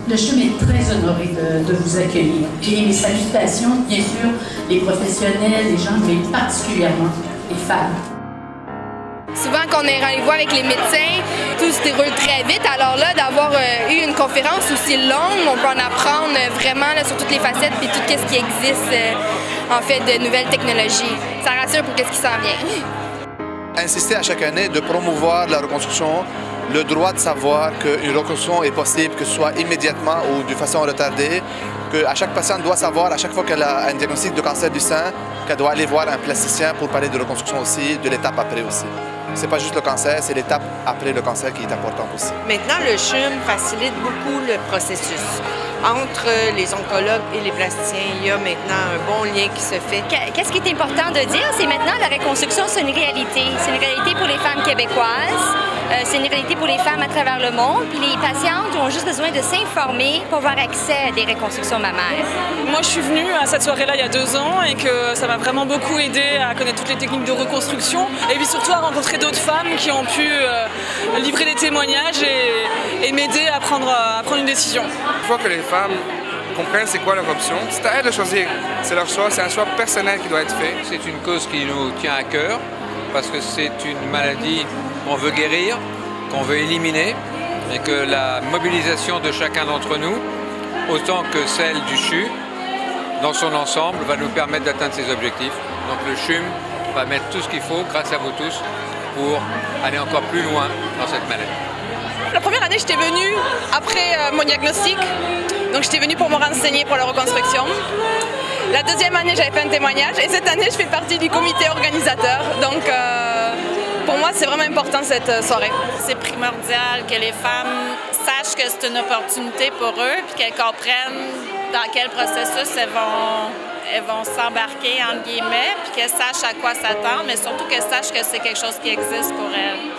Le CHUM est très honoré de vous accueillir. Et mes salutations, bien sûr, les professionnels, les gens, mais particulièrement les femmes. Souvent, quand on est rendez-vous avec les médecins, tout se déroule très vite. Alors là, d'avoir eu une conférence aussi longue, on peut en apprendre vraiment là, sur toutes les facettes et tout ce qui existe en fait de nouvelles technologies. Ça rassure pour ce qui s'en vient. Insister à chaque année de promouvoir la reconstruction, le droit de savoir qu'une reconstruction est possible, que ce soit immédiatement ou de façon retardée, qu'à chaque patiente doit savoir, à chaque fois qu'elle a un diagnostic de cancer du sein, qu'elle doit aller voir un plasticien pour parler de reconstruction aussi, de l'étape après aussi. C'est pas juste le cancer, c'est l'étape après le cancer qui est importante aussi. Maintenant, le CHUM facilite beaucoup le processus. Entre les oncologues et les plasticiens, il y a maintenant un bon lien qui se fait. Qu'est-ce qui est important de dire, c'est maintenant la reconstruction, c'est une réalité. C'est une réalité pour les femmes québécoises, c'est une réalité pour les femmes à travers le monde. Puis les patientes ont juste besoin de s'informer pour avoir accès à des reconstructions mammaires. Moi, je suis venue à cette soirée-là il y a 2 ans et que ça m'a vraiment beaucoup aidé à connaître toutes les techniques de reconstruction et puis surtout à rencontrer d'autres femmes qui ont pu livrer des témoignages et m'aider à prendre une décision. Il faut que les femmes comprennent c'est quoi leur option. C'est à elles de choisir. C'est leur choix, c'est un choix personnel qui doit être fait. C'est une cause qui nous tient à cœur parce que c'est une maladie qu'on veut guérir, qu'on veut éliminer et que la mobilisation de chacun d'entre nous, autant que celle du CHU, dans son ensemble, va nous permettre d'atteindre ces objectifs. Donc le CHUM va mettre tout ce qu'il faut, grâce à vous tous, pour aller encore plus loin dans cette maladie. La première année, j'étais venue après mon diagnostic, donc j'étais venue pour me renseigner pour la reconstruction. La deuxième année, j'avais fait un témoignage et cette année, je fais partie du comité organisateur. Donc pour moi, c'est vraiment important cette soirée. C'est primordial que les femmes sachent que c'est une opportunité pour eux puis qu'elles comprennent dans quel processus elles vont s'embarquer, entre guillemets, puis qu'elles sachent à quoi s'attendre, mais surtout qu'elles sachent que c'est quelque chose qui existe pour elles.